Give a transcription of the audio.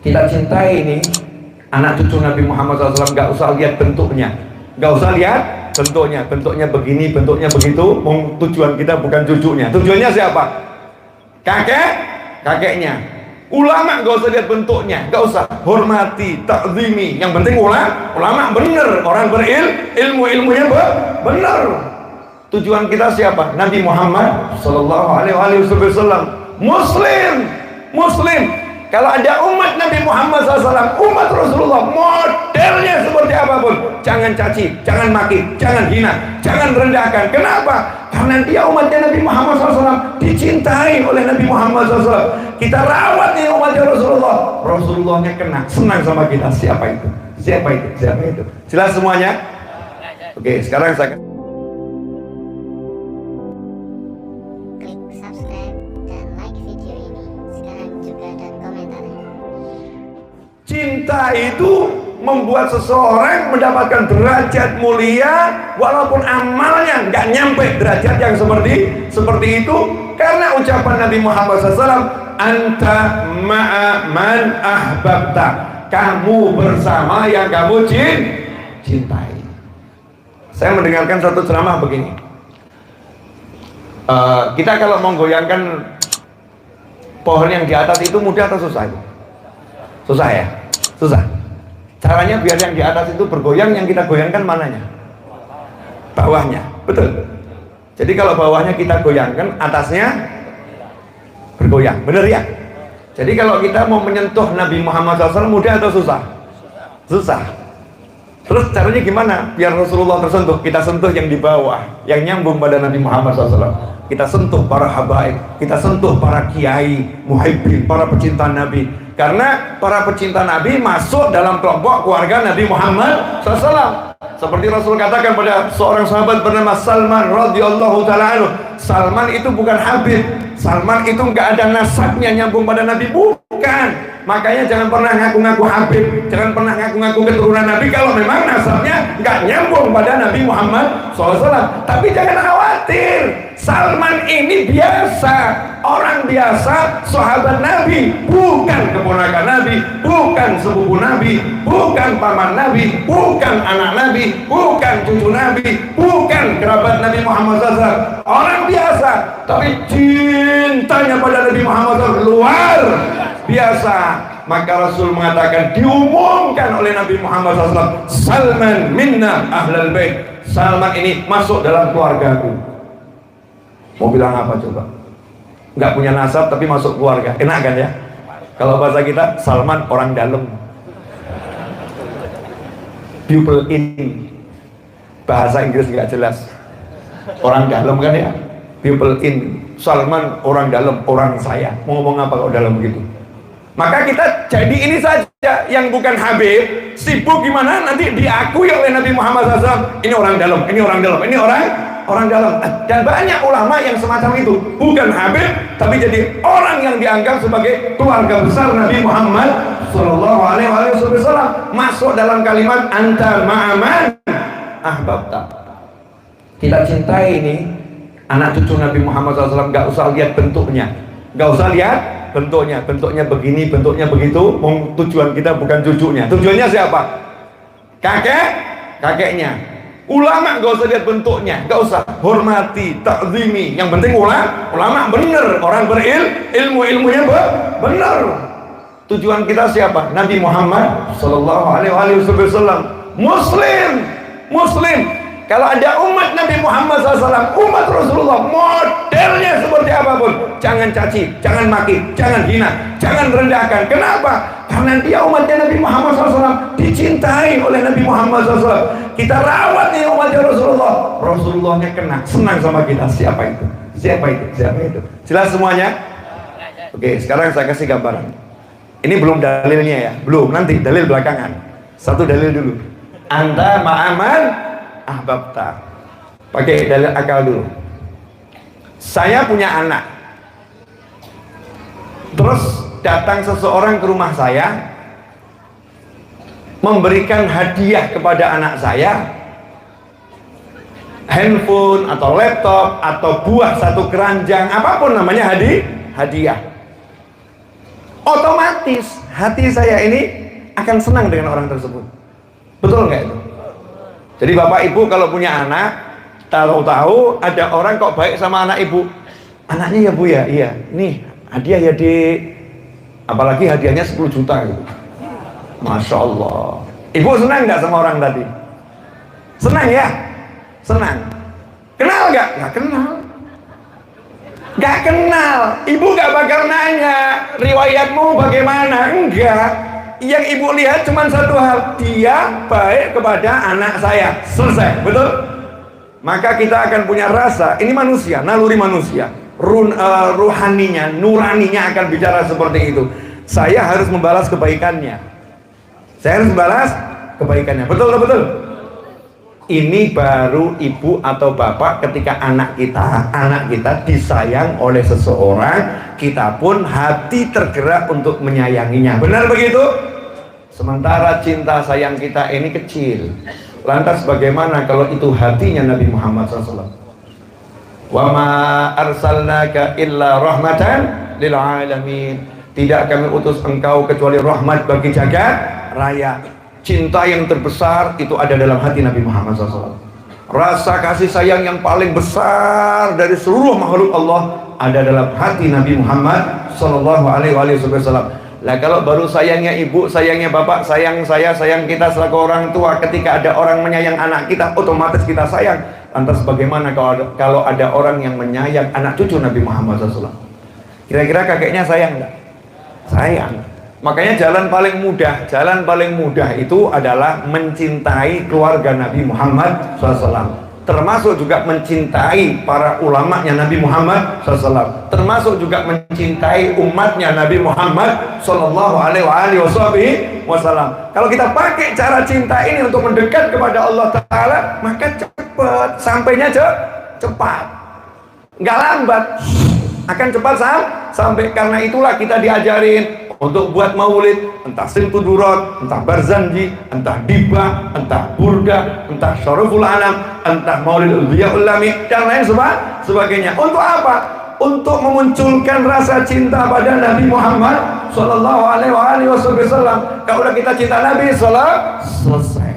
Kita cintai ini anak cucu Nabi Muhammad SAW, nggak usah lihat bentuknya, nggak usah lihat bentuknya begini, bentuknya begitu. Tujuan kita bukan cucunya. Tujuannya siapa? Kakeknya. Ulama nggak usah lihat bentuknya, nggak usah. Hormati, takzimi. Yang penting ulama bener, orang ilmunya bener. Tujuan kita siapa? Nabi Muhammad Sallallahu Alaihi Wasallam. Muslim. Kalau ada umat Nabi Muhammad SAW, umat Rasulullah, modelnya seperti apapun, jangan caci, jangan maki, jangan hina, jangan rendahkan. Kenapa? Karena dia umatnya Nabi Muhammad SAW, dicintai oleh Nabi Muhammad SAW. Kita rawat nih umatnya Rasulullah. Rasulullahnya kena, senang sama kita. Siapa itu? Jelas semuanya? Oke, sekarang saya cinta itu membuat seseorang mendapatkan derajat mulia walaupun amalnya nggak nyampe derajat yang seperti itu, karena ucapan Nabi Muhammad SAW, anta ma'a man ahbabta, kamu bersama yang kamu cintai. Saya mendengarkan satu ceramah begini, kita kalau menggoyangkan pohon yang di atas itu mudah atau susah itu? Susah ya? Susah. Caranya biar yang di atas itu bergoyang, yang kita goyangkan mananya? Bawahnya. Betul. Jadi kalau bawahnya kita goyangkan, atasnya bergoyang. Bener ya? Jadi kalau kita mau menyentuh Nabi Muhammad SAW mudah atau susah? Susah. Terus caranya gimana? Biar Rasulullah tersentuh, kita sentuh yang di bawah, yang nyambung pada Nabi Muhammad SAW. Kita sentuh para habaib, kita sentuh para kiai, muhibbin, para pecinta Nabi. Karena para pecinta Nabi masuk dalam kelompok keluarga Nabi Muhammad SAW. Seperti Rasul katakan pada seorang sahabat bernama Salman radhiyallahu ta'ala anhu, Salman itu bukan Habib, Salman itu nggak ada nasabnya nyambung pada Nabi, bukan. Makanya jangan pernah ngaku-ngaku Habib, jangan pernah ngaku-ngaku keturunan Nabi kalau memang nasabnya nggak nyambung pada Nabi Muhammad SAW. Tapi jangan khawatir, Salman ini biasa, orang biasa, sahabat Nabi, bukan keponakan Nabi, bukan sepupu Nabi, bukan paman Nabi, bukan anak Nabi, bukan cucu Nabi, bukan kerabat Nabi Muhammad SAW. Orang biasa, tapi cintanya pada Nabi Muhammad SAW luar biasa. Maka Rasul mengatakan, diumumkan oleh Nabi Muhammad SAW, Salman minna ahlal bait, Salman ini masuk dalam keluargaku. Mau bilang apa coba? Nggak punya nasab tapi masuk keluarga, enak kan ya? Kalau bahasa kita, Salman orang dalam, people in. Bahasa Inggris nggak jelas, orang dalam kan ya, people in. Salman orang dalam, orang saya. Mau ngomong apa kalau dalam begitu? Maka kita jadi ini saja, yang bukan Habib, sibuk gimana nanti diakui oleh Nabi Muhammad SAW. Ini orang dalam, ini orang dalam, ini orang dalam. Dan banyak ulama yang semacam itu, bukan Habib tapi jadi orang yang dianggap sebagai keluarga besar Nabi Muhammad Sallallahu Alaihi Wasallam, masuk dalam kalimat anta ma'aman ahbabta. Kita cintai ini anak cucu Nabi Muhammad SAW, nggak usah lihat bentuknya, nggak usah lihat bentuknya begini, bentuknya begitu. Tujuan kita bukan cucunya. Tujuannya siapa? Kakeknya. Ulama nggak usah lihat bentuknya, nggak usah. Hormati, takzimi. Yang penting ulama bener, orang ilmunya bener. Tujuan kita siapa? Nabi Muhammad Sallallahu Alaihi Wasallam. Muslim. Kalau ada umat Nabi Muhammad SAW, umat Rasulullah, modelnya seperti apapun, jangan caci, jangan maki, jangan hina, jangan rendahkan. Kenapa? Karena dia umatnya Nabi Muhammad SAW, dicintai oleh Nabi Muhammad SAW. Kita rawat nih umatnya Rasulullah. Rasulullahnya kena, senang sama kita. Siapa itu? Jelas semuanya? Oke, sekarang saya kasih gambaran. Ini belum dalilnya ya, belum. Nanti dalil belakangan. Satu dalil dulu. Anta ma'aman ahbabta. Pakai dalil akal dulu. Saya punya anak, terus datang seseorang ke rumah saya, memberikan hadiah kepada anak saya, handphone atau laptop atau buah satu keranjang, apapun namanya hadiah. Otomatis hati saya ini akan senang dengan orang tersebut. Betul nggak itu? Jadi bapak ibu kalau punya anak, tahu-tahu ada orang kok baik sama anak ibu, anaknya ya bu ya, iya, nih hadiah ya di, apalagi hadiahnya 10 juta gitu. Masya Allah. Ibu senang nggak sama orang tadi? Senang ya? Senang. Kenal nggak? Nggak kenal. Nggak kenal. Ibu nggak bakal nanya riwayatmu bagaimana, enggak. Yang ibu lihat cuma satu hal, dia baik kepada anak saya, selesai, betul? Maka kita akan punya rasa, ini manusia, naluri manusia, ruhaninya, nuraninya akan bicara seperti itu. Saya harus membalas kebaikannya, saya harus membalas kebaikannya, betul betul. Ini baru ibu atau bapak ketika anak kita disayang oleh seseorang, kita pun hati tergerak untuk menyayanginya. Benar begitu? Sementara cinta sayang kita ini kecil. Lantas bagaimana kalau itu hatinya Nabi Muhammad SAW? Wa ma arsalnaka illa rahmatan lil alamin. Tidak kami utus engkau kecuali rahmat bagi jagat raya. Cinta yang terbesar itu ada dalam hati Nabi Muhammad SAW. Rasa kasih sayang yang paling besar dari seluruh makhluk Allah ada dalam hati Nabi Muhammad SAW. Lah kalau baru sayangnya ibu, sayangnya bapak, sayang saya, sayang kita selaku orang tua, ketika ada orang menyayang anak kita, otomatis kita sayang. Lantas bagaimana kalau ada orang yang menyayang anak cucu Nabi Muhammad SAW? Kira-kira kakeknya sayang nggak? Sayang. Makanya jalan paling mudah itu adalah mencintai keluarga Nabi Muhammad SAW. Termasuk juga mencintai para ulamanya Nabi Muhammad SAW. Termasuk juga mencintai umatnya Nabi Muhammad SAW. Kalau kita pakai cara cinta ini untuk mendekat kepada Allah Ta'ala, maka cepat, sampainya cepat, nggak lambat, akan cepat sampai. Karena itulah kita diajarin untuk buat maulid, entah simpudurat, entah barzanji, entah dibah, entah burda, entah syaraful anam, entah maulid ulbiyaul lami, dan lain sebagainya. Untuk apa? Untuk memunculkan rasa cinta pada Nabi Muhammad Sallallahu Alaihi Wasallam. Kalau kita cinta Nabi Sallallahu, selesai.